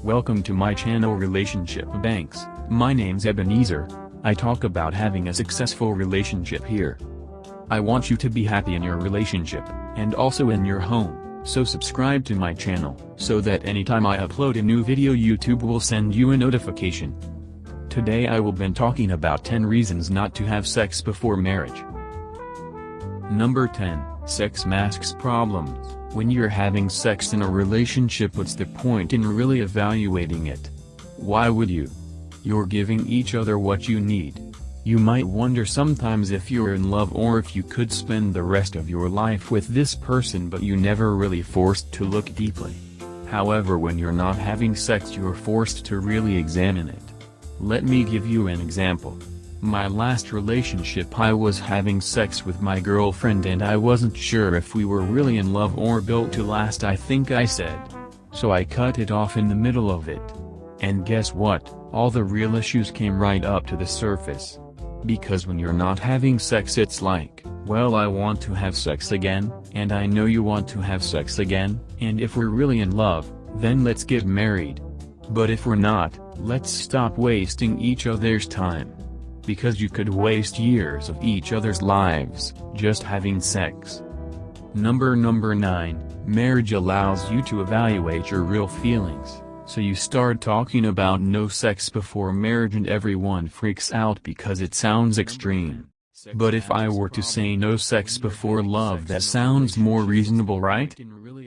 Welcome to my channel Relationship Banks. My name's Ebenezer. I talk about having a successful relationship here. I want you to be happy in your relationship, and also in your home, so subscribe to my channel, so that anytime I upload a new video YouTube will send you a notification. Today I will be talking about 10 reasons not to have sex before marriage. Number 10, sex masks problems. When you're having sex in a relationship, what's the point in really evaluating it? Why would you? You're giving each other what you need. You might wonder sometimes if you're in love or if you could spend the rest of your life with this person, but you never really forced to look deeply. However, when you're not having sex, you're forced to really examine it. Let me give you an example. My last relationship, I was having sex with my girlfriend and I wasn't sure if we were really in love or built to last, I think I said. So I cut it off in the middle of it. And guess what? All the real issues came right up to the surface. Because when you're not having sex, it's like, well, I want to have sex again, and I know you want to have sex again, and if we're really in love, then let's get married. But if we're not, let's stop wasting each other's time. Because you could waste years of each other's lives, just having sex. Number 9, marriage allows you to evaluate your real feelings, so you start talking about no sex before marriage and everyone freaks out because it sounds extreme. But if I were to say no sex before love, that sounds more reasonable, right?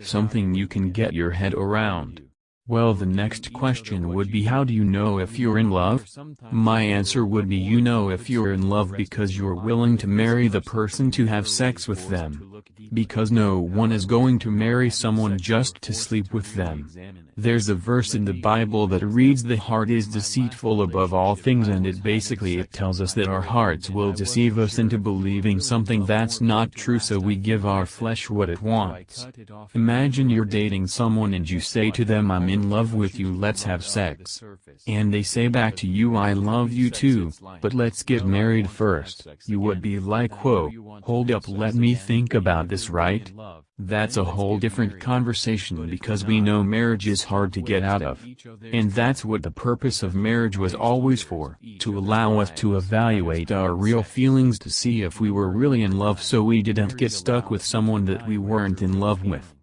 Something you can get your head around. Well, the next question would be, how do you know if you're in love? My answer would be, you know if you're in love because you're willing to marry the person to have sex with them. Because no one is going to marry someone just to sleep with them. There's a verse in the Bible that reads, the heart is deceitful above all things, and it tells us that our hearts will deceive us into believing something that's not true, so we give our flesh what it wants. Imagine you're dating someone and you say to them, I'm in love with you, let's have sex. And they say back to you, I love you too, but let's get married first. You would be like, whoa, hold up, let me think about this, right? That's a whole different conversation, because we know marriage is hard to get out of. And that's what the purpose of marriage was always for, to allow us to evaluate our real feelings, to see if we were really in love, so we didn't get stuck with someone that we weren't in love with.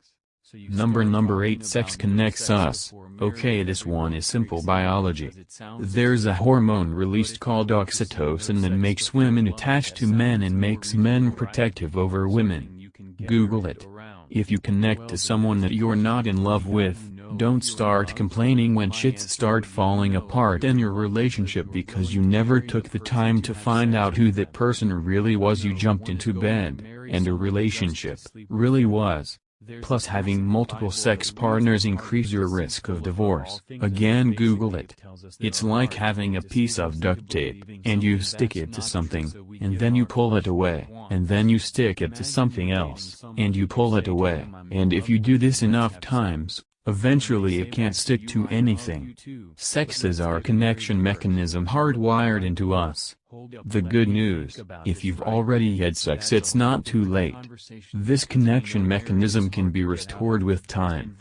Number 8, sex connects us. Okay, this one is simple biology. There's a hormone released called oxytocin that makes women attached to men and makes men protective over women. Google it. If you connect to someone that you're not in love with, don't start complaining when shits start falling apart in your relationship because you never took the time to find out who that person really was. You jumped into bed, and a relationship really was. Plus, having multiple sex partners increase your risk of divorce. Again, Google it. It's like having a piece of duct tape, and you stick it to something, and then you pull it away, and then you stick it to something else, and you pull it away. And if you do this enough times, eventually it can't stick to anything. Sex is our connection mechanism hardwired into us. The good news, if you've already had sex, it's not too late. This connection mechanism can be restored with time.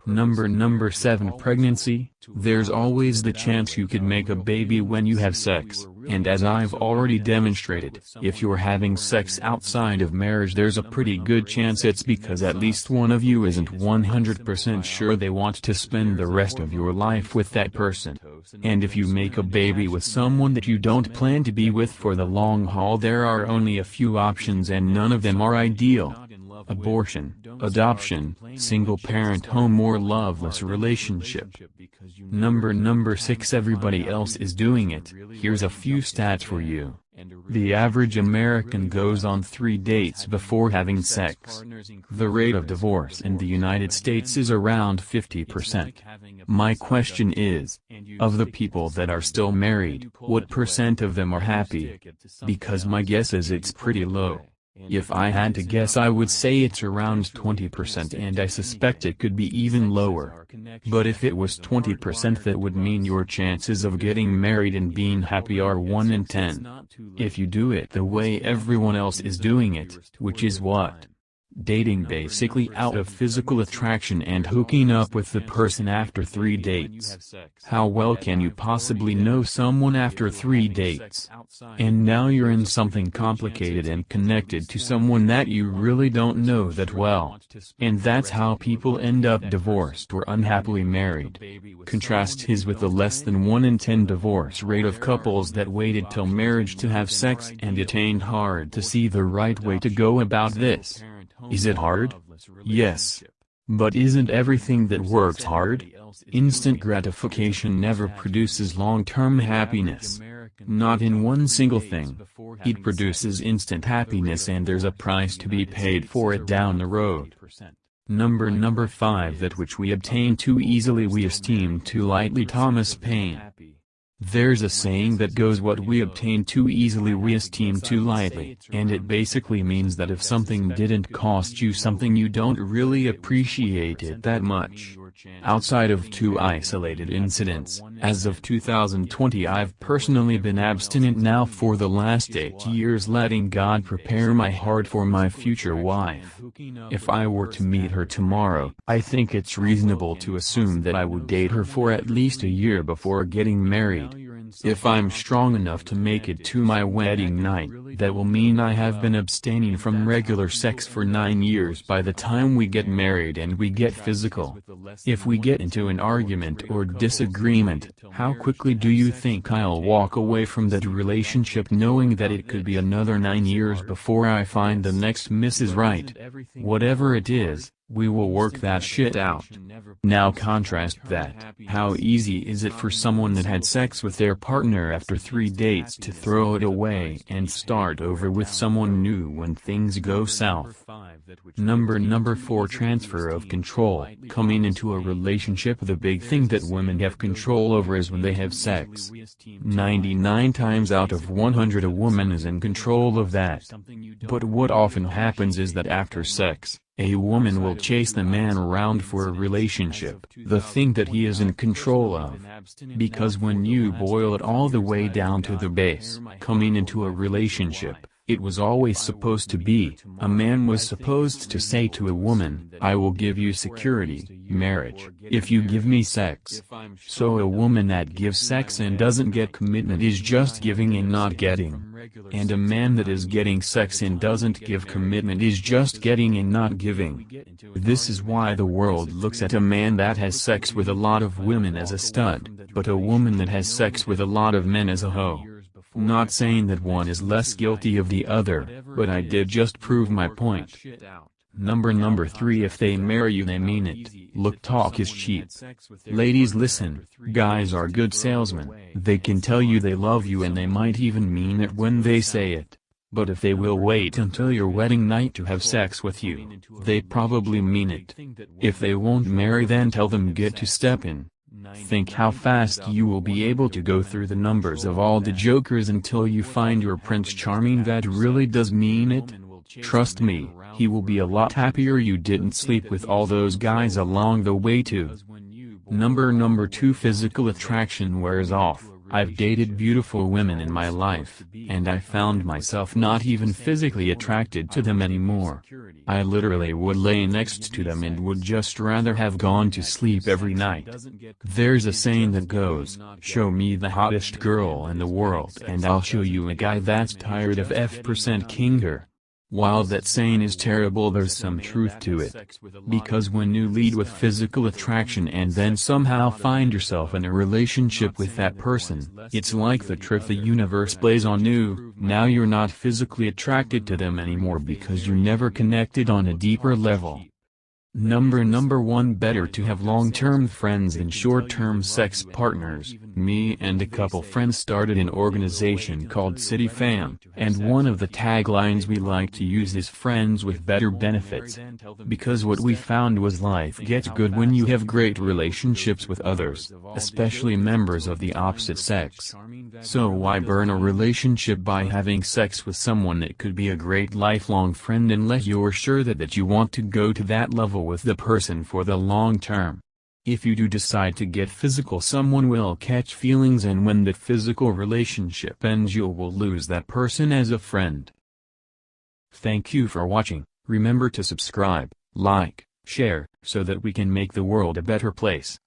Number 7, pregnancy. There's always the chance you could make a baby when you have sex, and as I've already demonstrated, if you're having sex outside of marriage, there's a pretty good chance it's because at least one of you isn't 100% sure they want to spend the rest of your life with that person. And if you make a baby with someone that you don't plan to be with for the long haul, there are only a few options and none of them are ideal. Abortion, adoption, single-parent home, or loveless relationship. Number 6, everybody else is doing it. Here's a few stats for you. The average American goes on 3 dates before having sex. The rate of divorce in the United States is around 50%. My question is, of the people that are still married, what % of them are happy? Because my guess is it's pretty low. If I had to guess, I would say it's around 20%, and I suspect it could be even lower. But if it was 20%, that would mean your chances of getting married and being happy are 1 in 10. If you do it the way everyone else is doing it, which is what? Dating basically out of physical attraction and hooking up with the person after 3 dates. How well can you possibly know someone after 3 dates? And now you're in something complicated and connected to someone that you really don't know that well. And that's how people end up divorced or unhappily married. Contrast his with the less than 1 in 10 divorce rate of couples that waited till marriage to have sex, and it ain't hard to see the right way to go about this. Is it hard? Yes. But isn't everything that works hard? Instant gratification never produces long-term happiness. Not in one single thing. It produces instant happiness, and there's a price to be paid for it down the road. Number 5. That which we obtain too easily we esteem too lightly. Thomas Paine. There's a saying that goes, what we obtain too easily we esteem too lightly, and it basically means that if something didn't cost you something, you don't really appreciate it that much. Outside of 2 isolated incidents, as of 2020 I've personally been abstinent now for the last 8 years, letting God prepare my heart for my future wife. If I were to meet her tomorrow, I think it's reasonable to assume that I would date her for at least a year before getting married. If I'm strong enough to make it to my wedding night, that will mean I have been abstaining from regular sex for 9 years by the time we get married and we get physical. If we get into an argument or disagreement, how quickly do you think I'll walk away from that relationship knowing that it could be another 9 years before I find the next Mrs. Right? Whatever it is, we will work that shit out. Now contrast that. How easy is it for someone that had sex with their partner after 3 dates to throw it away and start over with someone new when things go south? Number 4. Transfer of control. Coming into a relationship, the big thing that women have control over is when they have sex. 99 times out of 100 a woman is in control of that. But what often happens is that after sex, a woman will chase the man around for a relationship, the thing that he is in control of. Because when you boil it all the way down to the base, coming into a relationship, it was always supposed to be, a man was supposed to say to a woman, I will give you security, marriage, if you give me sex. So a woman that gives sex and doesn't get commitment is just giving and not getting. And a man that is getting sex and doesn't give commitment is just getting and not giving. This is why the world looks at a man that has sex with a lot of women as a stud, but a woman that has sex with a lot of men as a hoe. Not saying that one is less guilty of the other, but I did just prove my point. Number 3. If they marry you they mean it. Look, talk is cheap. Ladies, listen, guys are good salesmen. They can tell you they love you and they might even mean it when they say it. But if they will wait until your wedding night to have sex with you, they probably mean it. If they won't marry, then tell them get to step in. Think how fast you will be able to go through the numbers of all the jokers until you find your Prince Charming that really does mean it. Trust me, he will be a lot happier you didn't sleep with all those guys along the way too. Number 2. Physical attraction wears off. I've dated beautiful women in my life, and I found myself not even physically attracted to them anymore. I literally would lay next to them and would just rather have gone to sleep every night. There's a saying that goes, show me the hottest girl in the world and I'll show you a guy that's tired of F% her. While that saying is terrible, there's some truth to it. Because when you lead with physical attraction and then somehow find yourself in a relationship with that person, it's like the trick the universe plays on you. Now you're not physically attracted to them anymore because you're never connected on a deeper level. Number 1. Better to have long-term friends than short-term sex partners. Me and a couple friends started an organization called City Fam, and one of the taglines we like to use is friends with better benefits. Because what we found was life gets good when you have great relationships with others, especially members of the opposite sex. So why burn a relationship by having sex with someone that could be a great lifelong friend unless you're sure that you want to go to that level with the person for the long term. If you do decide to get physical, someone will catch feelings, and when that physical relationship ends you will lose that person as a friend. Thank you for watching. Remember to subscribe, like, share, so that we can make the world a better place.